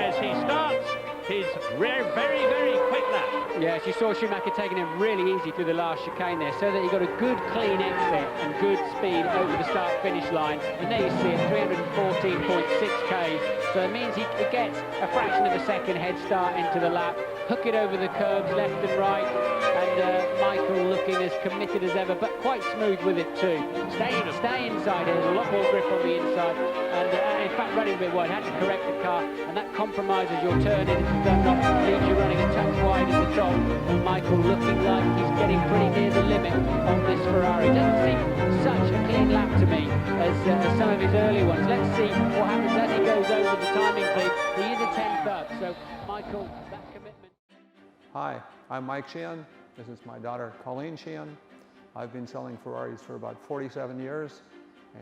as he starts his very, very quick lap. Yes, you saw Schumacher taking it really easy through the last chicane there, so that he got a good clean exit and good speed over the start-finish line. And there you see it, 314.6 k's. So it means he gets a fraction of a second head start into the lap, hook it over the curbs left and right, and Michael looking as committed as ever, but quite smooth with it too. Stay inside here, there's a lot more grip on the inside, and in fact running a bit wide, had to correct the car, and that compromises your turn into Dunlop, leaves you running a touch wide in the top, and Michael looking like he's getting pretty near the limit on this Ferrari. Doesn't seem such a clean lap to me as some of his early ones. Let's see what happens as he goes over the timing clean. He is a 10th up, so Michael, that commitment. Hi, I'm Mike Sheehan. This is my daughter, Colleen Sheehan. I've been selling Ferraris for about 47 years,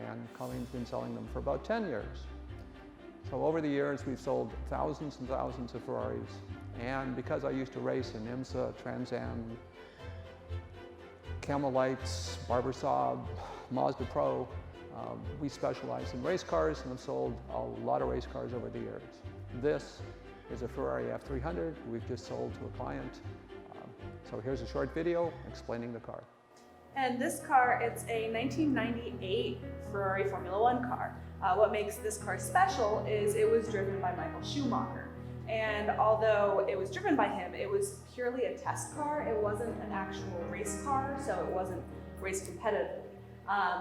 and Colleen's been selling them for about 10 years. So over the years, we've sold thousands and thousands of Ferraris. And because I used to race in IMSA, Trans Am, Camel Lights, Barber Saab, Mazda Pro, we specialize in race cars and have sold a lot of race cars over the years. This is a Ferrari F300 we've just sold to a client. So here's a short video explaining the car. And this car, it's a 1998 Ferrari Formula 1 car. What makes this car special is it was driven by Michael Schumacher. And although it was driven by him, it was purely a test car. It wasn't an actual race car, so it wasn't race competitive.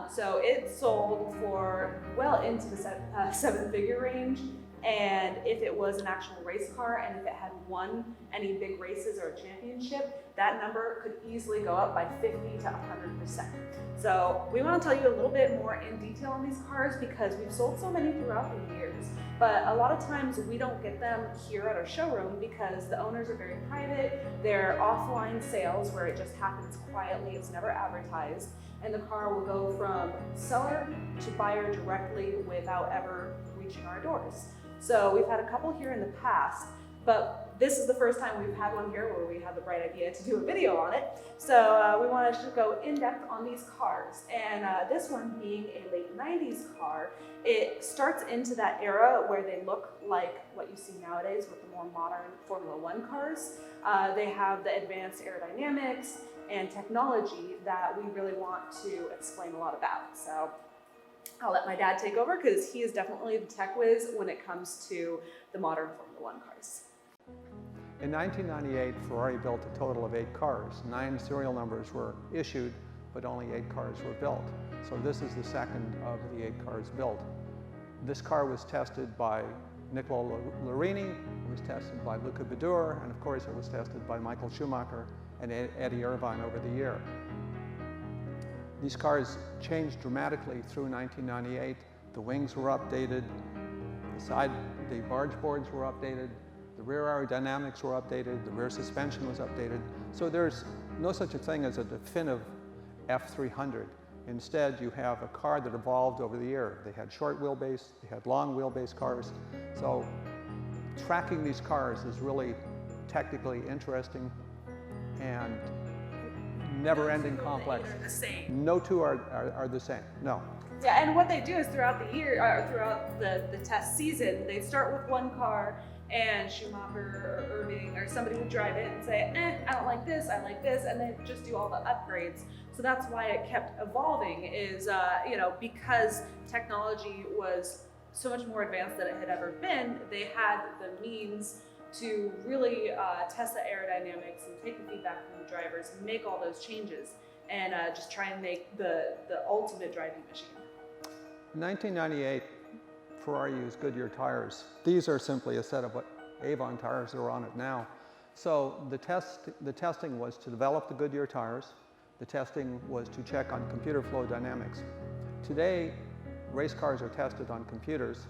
So it sold for well into the seven-figure range. And if it was an actual race car and if it had won any big races or a championship, that number could easily go up by 50 to 100%. So we want to tell you a little bit more in detail on these cars because we've sold so many throughout the years. But a lot of times we don't get them here at our showroom because the owners are very private. They're offline sales where it just happens quietly. It's never advertised. And the car will go from seller to buyer directly without ever reaching our doors. So we've had a couple here in the past, but this is the first time we've had one here where we had the bright idea to do a video on it. So we wanted to go in depth on these cars. And this one being a late 90s car, it starts into that era where they look like what you see nowadays with the more modern Formula 1 cars. They have the advanced aerodynamics and technology that we really want to explain a lot about. So I'll let my dad take over because he is definitely the tech whiz when it comes to the modern Formula 1 cars. In 1998, Ferrari built a total of 8 cars. 9 serial numbers were issued, but only 8 cars were built. So this is the second of the 8 cars built. This car was tested by Nicola Larini, it was tested by Luca Badour, and of course it was tested by Michael Schumacher and Eddie Irvine over the year. These cars changed dramatically through 1998. The wings were updated, the barge boards were updated, the rear aerodynamics were updated, the rear suspension was updated. So there's no such a thing as a definitive F300. Instead, you have a car that evolved over the year. They had short wheelbase, they had long wheelbase cars. So tracking these cars is really technically interesting and never-ending complex. They're the same. No two are the same, no. Yeah, and what they do is throughout the year, or throughout the test season, they start with one car and Schumacher or Irving or somebody would drive it and say, I don't like this, I like this, and then just do all the upgrades. So that's why it kept evolving is, because technology was so much more advanced than it had ever been, they had the means to really test the aerodynamics and take the feedback from the drivers and make all those changes and just try and make the ultimate driving machine. In 1998, Ferrari used Goodyear tires. These are simply a set of what Avon tires are on it now. So the testing was to develop the Goodyear tires. The testing was to check on computer flow dynamics. Today, race cars are tested on computers,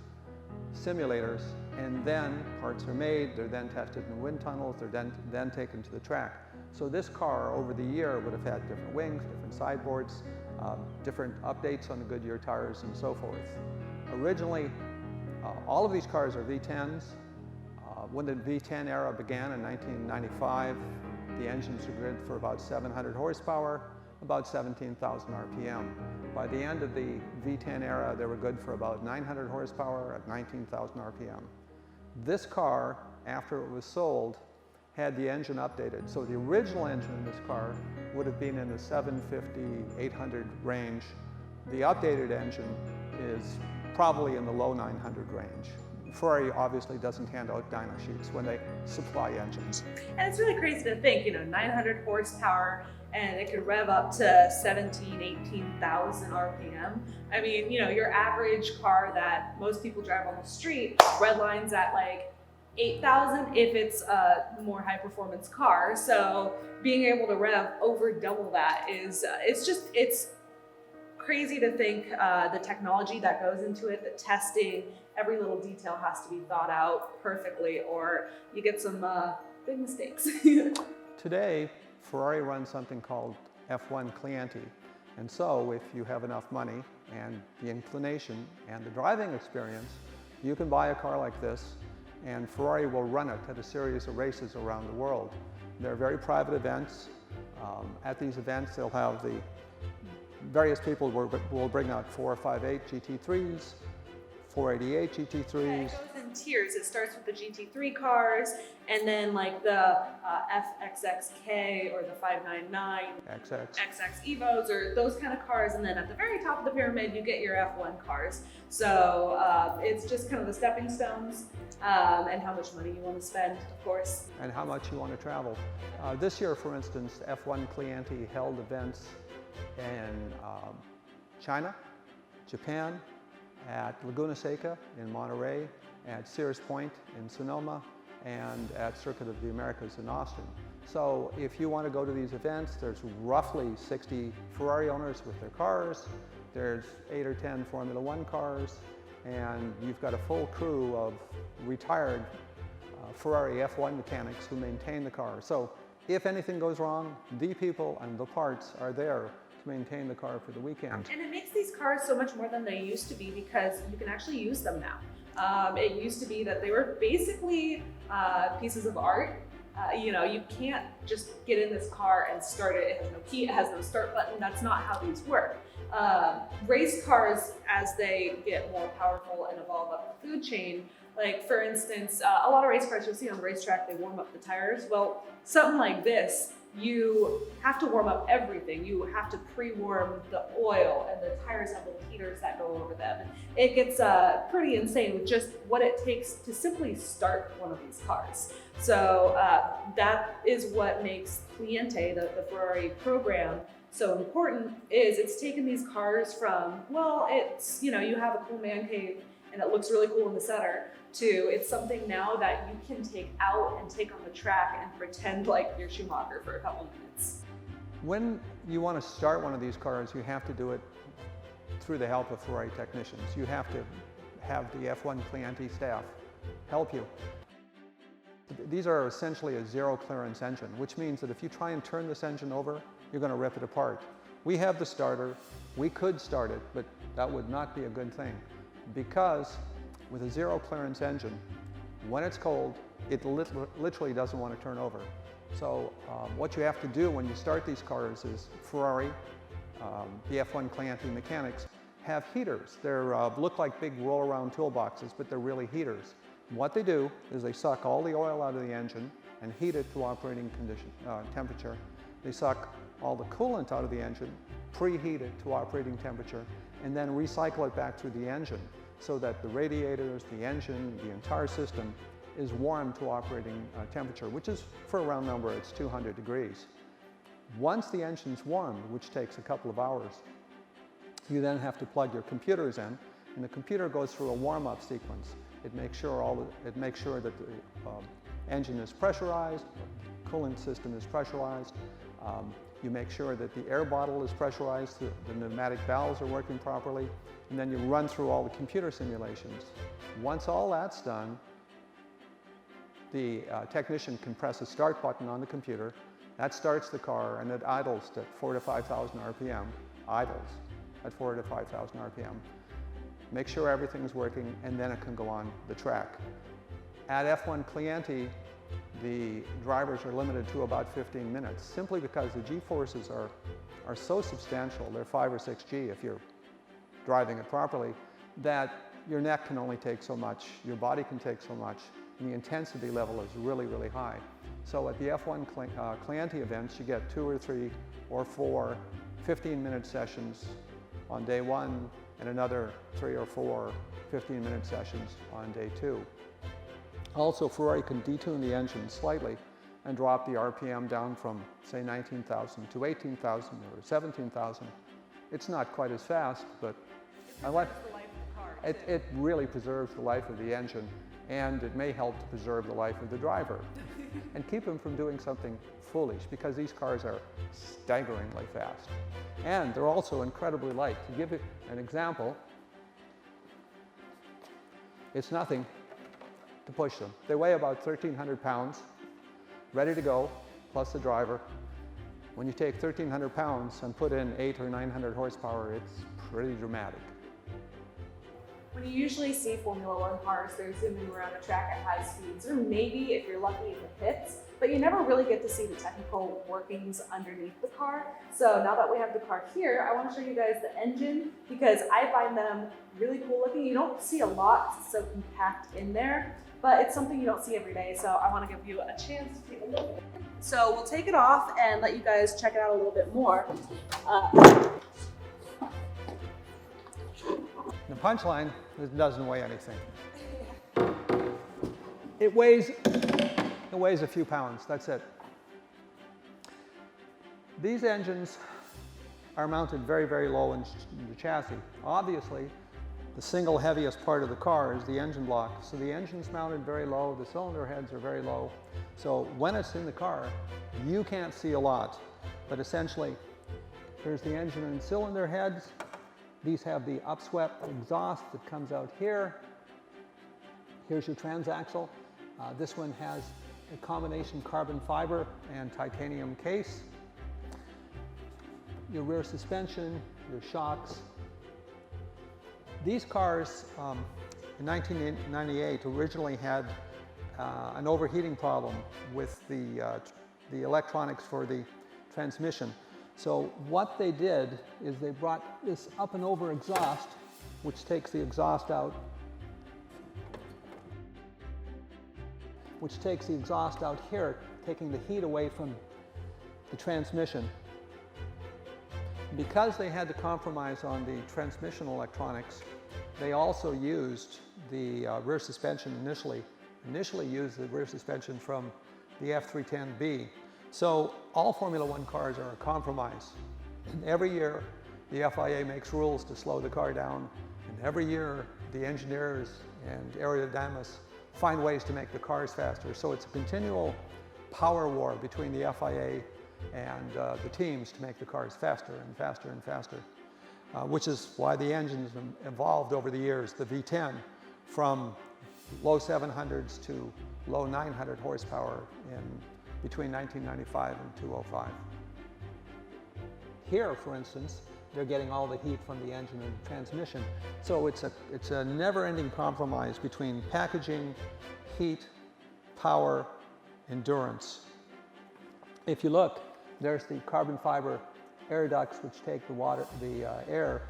simulators, and then parts are made, they're then tested in wind tunnels, they're then taken to the track. So this car over the year would have had different wings, different sideboards, different updates on the Goodyear tires and so forth. Originally, all of these cars are V10s. When the V10 era began in 1995, the engines were good for about 700 horsepower, about 17,000 RPM. By the end of the V10 era, they were good for about 900 horsepower at 19,000 RPM. This car, after it was sold, had the engine updated. So the original engine in this car would have been in the 750, 800 range. The updated engine is probably in the low 900 range. Ferrari obviously doesn't hand out dyno sheets when they supply engines. And it's really crazy to think, 900 horsepower, and it could rev up to 17, 18,000 RPM. I mean, your average car that most people drive on the street redlines at like 8,000 if it's a more high performance car. So being able to rev over double that is, it's crazy to think the technology that goes into it, the testing, every little detail has to be thought out perfectly or you get some big mistakes. Today, Ferrari runs something called F1 Clienti. And so if you have enough money and the inclination and the driving experience, you can buy a car like this and Ferrari will run it at a series of races around the world. They're very private events. At these events, they'll have the various people will bring out 458 GT3s, 488 GT3s. Yeah, it goes in tiers. It starts with the GT3 cars, and then like the FXXK or the 599 XX Evos or those kind of cars, and then at the very top of the pyramid you get your F1 cars. So it's just kind of the stepping stones and how much money you want to spend, of course. And how much you want to travel. This year, for instance, F1 Clienti held events in China, Japan, at Laguna Seca in Monterey, at Sears Point in Sonoma, and at Circuit of the Americas in Austin. So if you want to go to these events, there's roughly 60 Ferrari owners with their cars, there's 8 or 10 Formula One cars, and you've got a full crew of retired Ferrari F1 mechanics who maintain the car. So if anything goes wrong, the people and the parts are there to maintain the car for the weekend. And it makes these cars so much more than they used to be because you can actually use them now. It used to be that they were basically pieces of art. You can't just get in this car and start it. It has no key, it has no start button. That's not how these work. Race cars, as they get more powerful and evolve up the food chain, like for instance, a lot of race cars you'll see on the racetrack, they warm up the tires. Well, something like this, you have to warm up everything. You have to pre-warm the oil, and the tires have little heaters that go over them. It gets pretty insane with just what it takes to simply start one of these cars. So that is what makes Clienti, the Ferrari program, so important, is it's taken these cars from, well, it's, you have a cool man cave and it looks really cool in the center, to it's something now that you can take out and take on the track and pretend like you're Schumacher for a couple minutes. When you want to start one of these cars, you have to do it through the help of Ferrari technicians. You have to have the F1 Clienti staff help you. These are essentially a zero clearance engine, which means that if you try and turn this engine over, you're going to rip it apart. We have the starter. We could start it, but that would not be a good thing, because with a zero clearance engine, when it's cold, it literally doesn't want to turn over. So what you have to do when you start these cars is Ferrari, the F1 Clienti mechanics, have heaters. They look like big roll-around toolboxes, but they're really heaters. What they do is they suck all the oil out of the engine and heat it to operating temperature. They suck all the coolant out of the engine, preheat it to operating temperature, and then recycle it back through the engine so that the radiators, the engine, the entire system is warm to operating temperature, which is, for a round number, it's 200 degrees. Once the engine's warmed, which takes a couple of hours, you then have to plug your computers in, and the computer goes through a warm-up sequence. It makes sure that the engine is pressurized, the coolant system is pressurized. You make sure that the air bottle is pressurized, the pneumatic valves are working properly, and then you run through all the computer simulations. Once all that's done, the technician can press a start button on the computer. That starts the car, and it idles at 4,000 to 5,000 RPM, idles at 4,000 to 5,000 RPM. Make sure everything's working, and then it can go on the track. At F1 Clienti, the drivers are limited to about 15 minutes, simply because the G-forces are so substantial, they're 5 or 6 G if you're driving it properly, that your neck can only take so much, your body can take so much, and the intensity level is really, really high. So at the F1 Clienti events, you get 2 or 3 or 4 15-minute sessions on day 1 and another 3 or 4 15-minute sessions on day 2. Also, Ferrari can detune the engine slightly and drop the RPM down from, say, 19,000 to 18,000 or 17,000. It's not quite as fast, but I like it. It really preserves the life of the engine, and it may help to preserve the life of the driver and keep him from doing something foolish, because these cars are staggeringly fast. And they're also incredibly light. To give you an example, it's nothing to push them. They weigh about 1,300 pounds, ready to go, plus the driver. When you take 1,300 pounds and put in 800 or 900 horsepower, it's pretty dramatic. When you usually see Formula One cars, they're zooming around a track at high speeds, or maybe, if you're lucky, in the pits, but you never really get to see the technical workings underneath the car. So now that we have the car here, I want to show you guys the engine, because I find them really cool looking. You don't see a lot, it's so compact in there, but it's something you don't see every day, so I want to give you a chance to take a look. So we'll take it off and let you guys check it out a little bit more. The punchline, it doesn't weigh anything. It weighs a few pounds, that's it. These engines are mounted very, very low in the chassis. Obviously, the single heaviest part of the car is the engine block. So the engine's mounted very low, the cylinder heads are very low. So when it's in the car, you can't see a lot. But essentially, there's the engine and cylinder heads. These have the upswept exhaust that comes out here. Here's your transaxle. This one has a combination carbon fiber and titanium case. Your rear suspension, your shocks. These cars in 1998 originally had an overheating problem with the electronics for the transmission. So what they did is they brought this up and over exhaust, which takes the exhaust out, here, taking the heat away from the transmission. Because they had to compromise on the transmission electronics, they also used the rear suspension initially used the rear suspension from the F310B. So all Formula One cars are a compromise. Every year the FIA makes rules to slow the car down, and every year the engineers and aerodynamists find ways to make the cars faster. So it's a continual power war between the FIA and the teams to make the cars faster and faster and faster, which is why the engines evolved over the years. The V10 from low 700s to low 900 horsepower in between 1995 and 2005. Here, for instance, they're getting all the heat from the engine and transmission. So it's a never-ending compromise between packaging, heat, power, endurance. If you look, there's the carbon fiber air ducts which take the air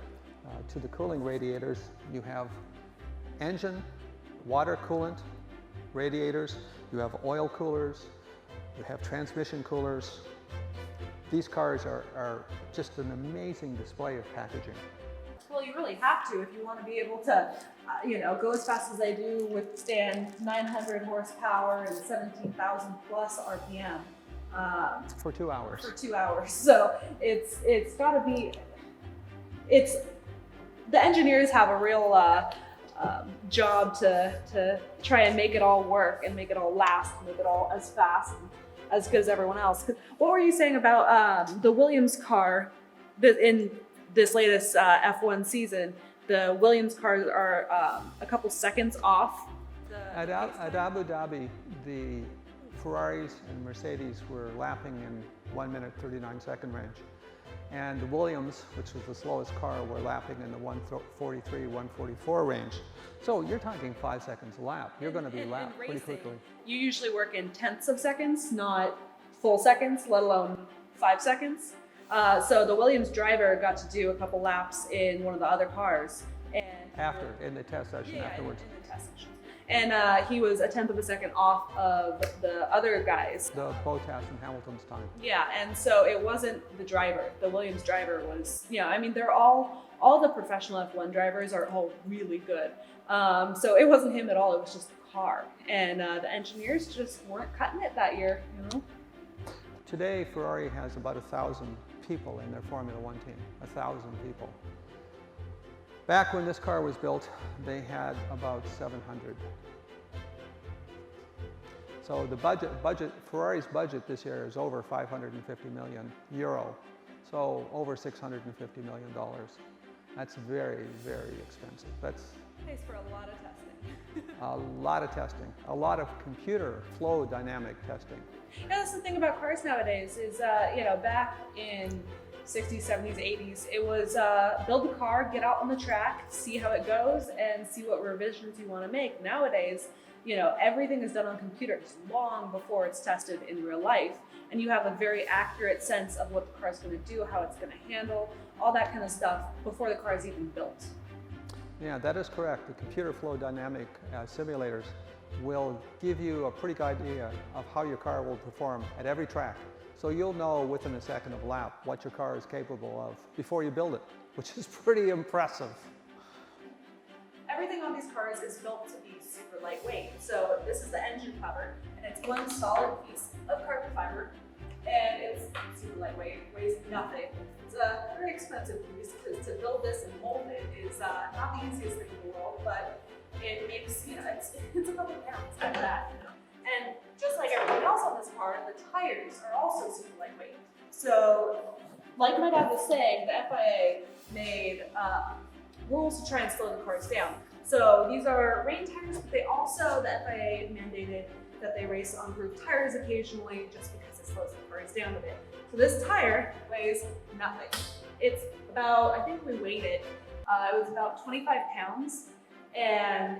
to the cooling radiators. You have engine, water coolant radiators, you have oil coolers, you have transmission coolers. These cars are just an amazing display of packaging. Well, you really have to if you want to be able to, go as fast as they do, withstand 900 horsepower and 17,000 plus RPM. For 2 hours. For 2 hours. So it's got to be. The engineers have a real job to try and make it all work and make it all last, make it all as fast and as good as everyone else. What were you saying about the Williams car in this latest F1 season? The Williams cars are a couple seconds off. At Abu Dhabi, the Ferraris and Mercedes were lapping in 1 minute 39 second range. And the Williams, which was the slowest car, were lapping in the 143, 144 range. So you're talking 5 seconds a lap. You're going to be lapped pretty quickly. You usually work in tenths of seconds, not full seconds, let alone 5 seconds. So the Williams driver got to do a couple laps in one of the other cars. And in the test session afterwards. In the test session. And he was a tenth of a second off of the other guys. The Bottas and Hamilton's time. Yeah, and so it wasn't the driver. The Williams driver was, I mean, they're all the professional F1 drivers are all really good. So it wasn't him at all, it was just the car. And the engineers just weren't cutting it that year, Today, Ferrari has about 1,000 people in their Formula One team, 1,000 people. Back when this car was built, they had about 700. So the Ferrari's budget this year is over 550 million euro, so over $650 million. That's very, very expensive. That's pays for a lot of testing. a lot of testing, a lot of computer flow dynamic testing. That's the thing about cars nowadays is, back in 60s, 70s, 80s, it was build a car, get out on the track, see how it goes, and see what revisions you want to make. Nowadays, everything is done on computers long before it's tested in real life, and you have a very accurate sense of what the car's going to do, how it's going to handle, all that kind of stuff before the car is even built. Yeah, that is correct. The computer flow dynamic simulators will give you a pretty good idea of how your car will perform at every track. So you'll know within a second of a lap what your car is capable of before you build it, which is pretty impressive. Everything on these cars is built to be super lightweight. So this is the engine cover, and it's one solid piece of carbon fiber, and it's super lightweight, it weighs nothing. It's a very expensive piece because to build this and mold it is not the easiest thing in the world, but it makes, it's a couple pounds out of that, And just like everything else on this car, the tires are also super lightweight. So, like my dad was saying, the FIA made rules to try and slow the cars down. So these are rain tires, but they also, the FIA mandated that they race on roof tires occasionally just because it slows the cars down a bit. So this tire weighs nothing. It's about, I think we weighed it, it was about 25 pounds. And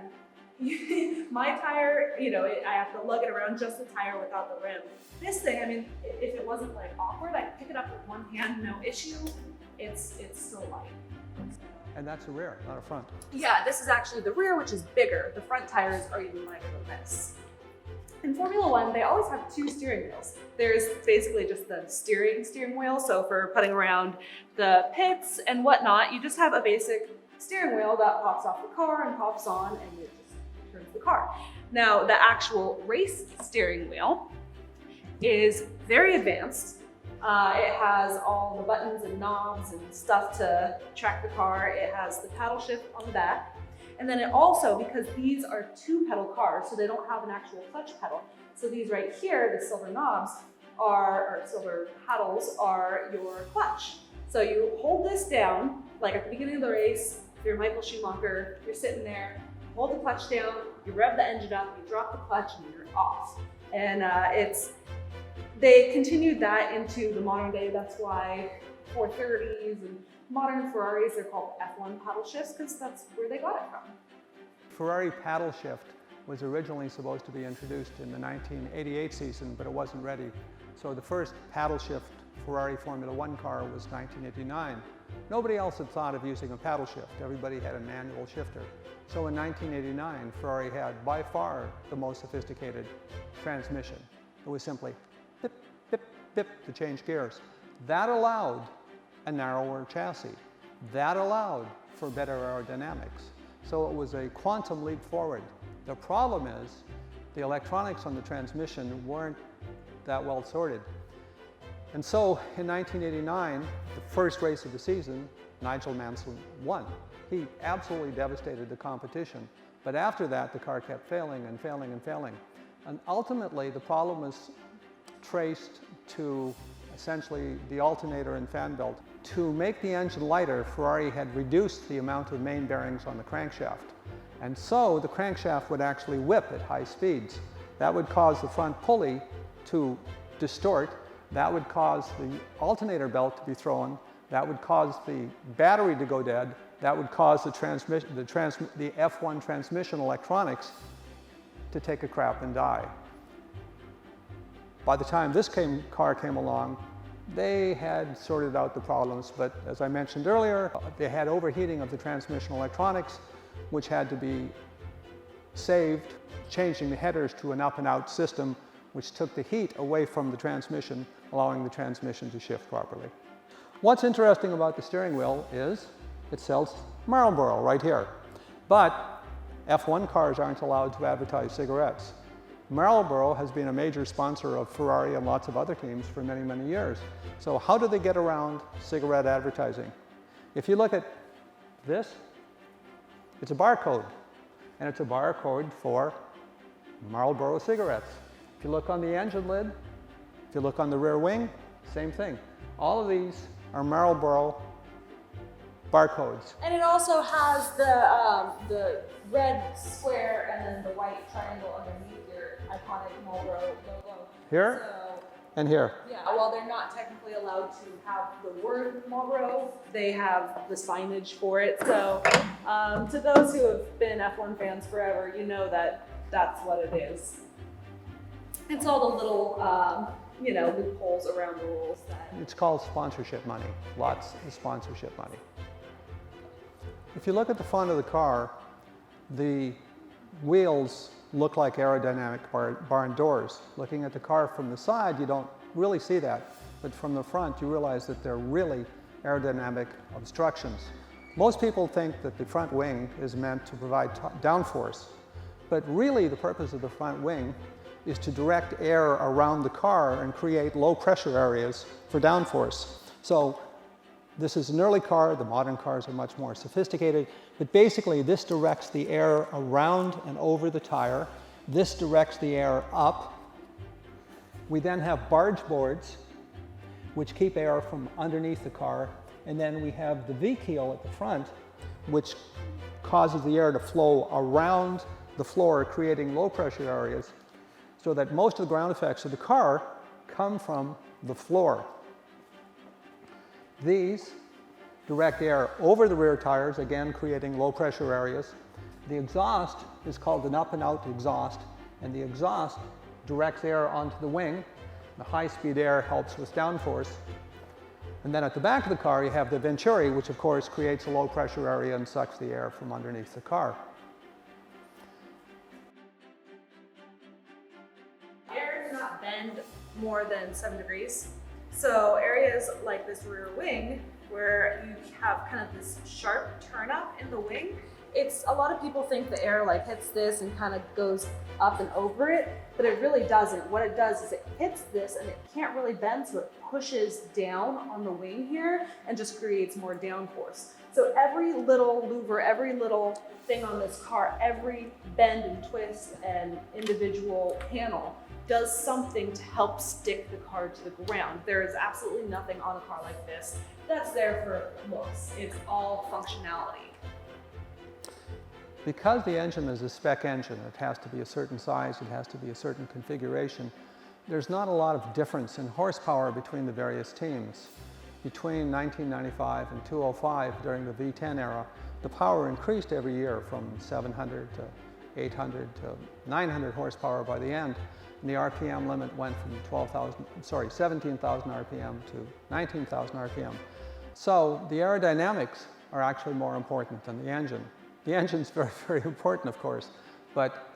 my tire, I have to lug it around just the tire without the rim. This thing, I mean, if it wasn't like awkward, I could pick it up with one hand, no issue. It's so light. And that's a rear, not a front. Yeah, this is actually the rear, which is bigger. The front tires are even lighter than this. In Formula One, they always have two steering wheels. There's basically just the steering wheel. So for putting around the pits and whatnot, you just have a basic steering wheel that pops off the car and pops on, and it just turns the car. Now, the actual race steering wheel is very advanced. It has all the buttons and knobs and stuff to track the car. It has the paddle shift on the back. And then it also, because these are two-pedal cars, so they don't have an actual clutch pedal. So these right here, the silver knobs or silver paddles are your clutch. So you hold this down, like at the beginning of the race, you're Michael Schumacher, you're sitting there, hold the clutch down, you rev the engine up, you drop the clutch, and you're off. And they continued that into the modern day. That's why 430s and modern Ferraris, they're called F1 paddle shifts, because that's where they got it from. Ferrari paddle shift was originally supposed to be introduced in the 1988 season, but it wasn't ready. So the first paddle shift Ferrari Formula One car was 1989. Nobody else had thought of using a paddle shift. Everybody had a manual shifter. So in 1989, Ferrari had by far the most sophisticated transmission. It was simply bip, bip, bip to change gears. That allowed a narrower chassis. That allowed for better aerodynamics. So it was a quantum leap forward. The problem is the electronics on the transmission weren't that well sorted. And so in 1989, the first race of the season, Nigel Mansell won. He absolutely devastated the competition. But after that, the car kept failing and failing and failing. And ultimately, the problem was traced to essentially the alternator and fan belt. To make the engine lighter, Ferrari had reduced the amount of main bearings on the crankshaft. And so the crankshaft would actually whip at high speeds. That would cause the front pulley to distort. That would cause the alternator belt to be thrown. That would cause the battery to go dead. That would cause the F1 transmission electronics to take a crap and die. By the time this car came along, they had sorted out the problems, but as I mentioned earlier, they had overheating of the transmission electronics, which had to be saved changing the headers to an up and out system, which took the heat away from the transmission, allowing the transmission to shift properly. What's interesting about the steering wheel is it sells Marlboro right here. But F1 cars aren't allowed to advertise cigarettes. Marlboro has been a major sponsor of Ferrari and lots of other teams for many, many years. So how do they get around cigarette advertising? If you look at this, it's a barcode. And it's a barcode for Marlboro cigarettes. If you look on the engine lid, if you look on the rear wing, same thing. All of these are Marlboro barcodes. And it also has the red square and then the white triangle underneath your iconic Marlboro logo. Here and here. Yeah, while they're not technically allowed to have the word Marlboro, they have the signage for it. So to those who have been F1 fans forever, you know that that's what it is. It's all the little, loopholes around the rules. It's called sponsorship money. Lots of sponsorship money. If you look at the front of the car, the wheels look like aerodynamic barn doors. Looking at the car from the side, you don't really see that. But from the front, you realize that they're really aerodynamic obstructions. Most people think that the front wing is meant to provide downforce. But really, the purpose of the front wing is to direct air around the car and create low pressure areas for downforce. So this is an early car. The modern cars are much more sophisticated. But basically, this directs the air around and over the tire. This directs the air up. We then have barge boards, which keep air from underneath the car. And then we have the V-keel at the front, which causes the air to flow around the floor, creating low pressure areas, so that most of the ground effects of the car come from the floor. These direct air over the rear tires, again creating low pressure areas. The exhaust is called an up and out exhaust, and the exhaust directs air onto the wing. The high speed air helps with downforce. And then at the back of the car you have the venturi, which of course creates a low pressure area and sucks the air from underneath the car. Air does not bend more than 7 degrees. So areas like this rear wing, where you have kind of this sharp turn up in the wing, a lot of people think the air like hits this and kind of goes up and over it, but it really doesn't. What it does is it hits this and it can't really bend, so it pushes down on the wing here and just creates more downforce. So every little louver, every little thing on this car, every bend and twist and individual panel does something to help stick the car to the ground. There is absolutely nothing on a car like this that's there for looks. It's all functionality. Because the engine is a spec engine, it has to be a certain size, it has to be a certain configuration, there's not a lot of difference in horsepower between the various teams. Between 1995 and 2005, during the V10 era, the power increased every year from 700 to 800 to 900 horsepower by the end. And the RPM limit went from 17,000 RPM to 19,000 RPM. So the aerodynamics are actually more important than the engine. The engine's very, very important, of course, but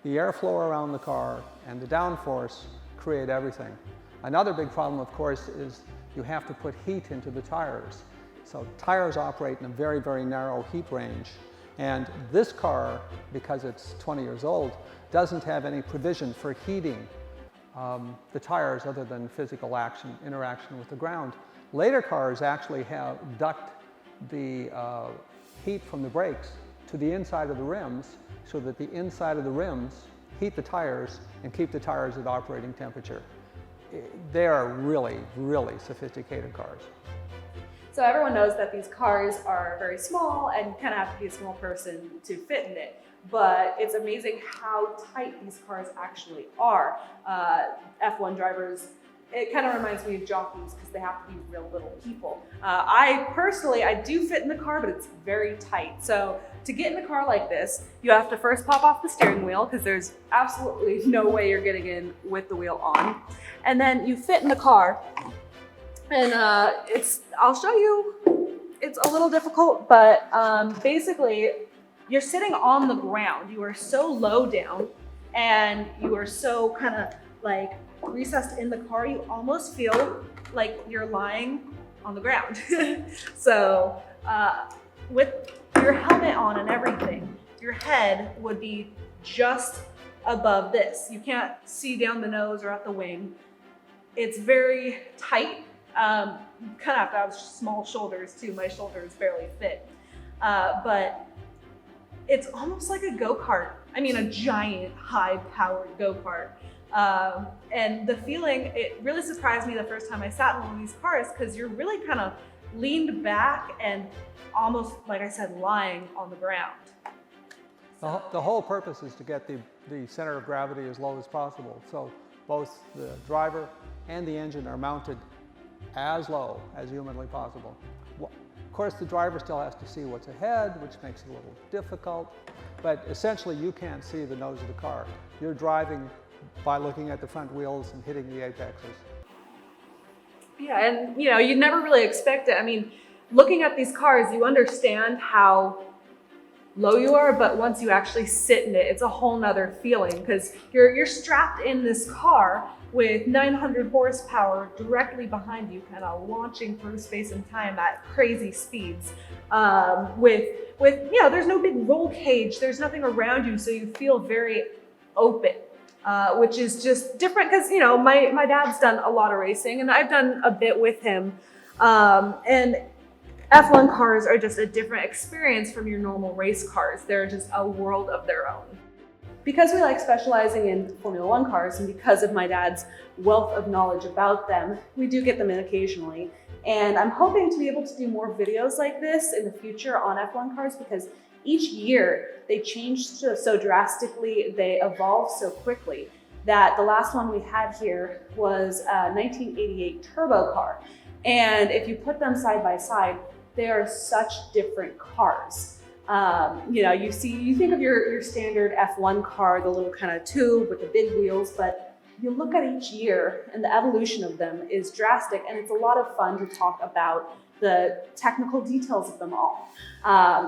the airflow around the car and the downforce create everything. Another big problem, of course, is you have to put heat into the tires. So tires operate in a very, very narrow heat range. And this car, because it's 20 years old, doesn't have any provision for heating the tires other than physical interaction with the ground. Later cars actually duct the heat from the brakes to the inside of the rims, so that the inside of the rims heat the tires and keep the tires at operating temperature. They are really, really sophisticated cars. So everyone knows that these cars are very small and you kind of have to be a small person to fit in it. But it's amazing how tight these cars actually are. F1 drivers, it kind of reminds me of jockeys because they have to be real little people. I do fit in the car, but it's very tight. So to get in a car like this, you have to first pop off the steering wheel because there's absolutely no way you're getting in with the wheel on. And then you fit in the car. And I'll show you, it's a little difficult, but basically you're sitting on the ground. You are so low down and you are so kind of like recessed in the car, you almost feel like you're lying on the ground. So with your helmet on and everything, your head would be just above this. You can't see down the nose or at the wing. It's very tight. Kind of have to have small shoulders too. My shoulders barely fit. But it's almost like a go-kart. I mean, a giant, high-powered go-kart. And the feeling, it really surprised me the first time I sat in one of these cars because you're really kind of leaned back and almost, like I said, lying on the ground. The whole purpose is to get the center of gravity as low as possible. So both the driver and the engine are mounted as low as humanly possible. Of course, the driver still has to see what's ahead, which makes it a little difficult, but essentially you can't see the nose of the car. You're driving by looking at the front wheels and hitting the apexes. Yeah, and you know, you never really expect it. I mean, looking at these cars, you understand how low you are, but once you actually sit in it, it's a whole nother feeling because you're strapped in this car with 900 horsepower directly behind you, kind of launching through space and time at crazy speeds. With you know, there's no big roll cage, there's nothing around you, so you feel very open, which is just different because, you know, my dad's done a lot of racing and I've done a bit with him. And F1 cars are just a different experience from your normal race cars. They're just a world of their own. Because we like specializing in Formula One cars and because of my dad's wealth of knowledge about them, we do get them in occasionally. And I'm hoping to be able to do more videos like this in the future on F1 cars because each year they change so drastically, they evolve so quickly that the last one we had here was a 1988 turbo car. And if you put them side by side, they are such different cars. You know, you think of your standard F1 car, the little kind of tube with the big wheels, but you look at each year and the evolution of them is drastic, and it's a lot of fun to talk about the technical details of them all,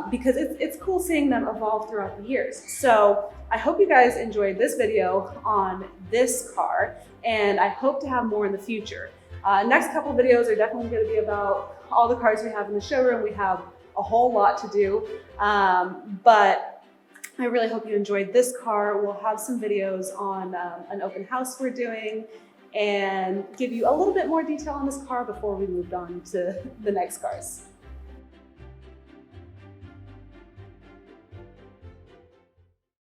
because it's cool seeing them evolve throughout the years. So I hope you guys enjoyed this video on this car, and I hope to have more in the future. Next couple videos are definitely going to be about all the cars we have in the showroom. We have a whole lot to do, but I really hope you enjoyed this car. We'll have some videos on an open house we're doing and give you a little bit more detail on this car before we moved on to the next cars.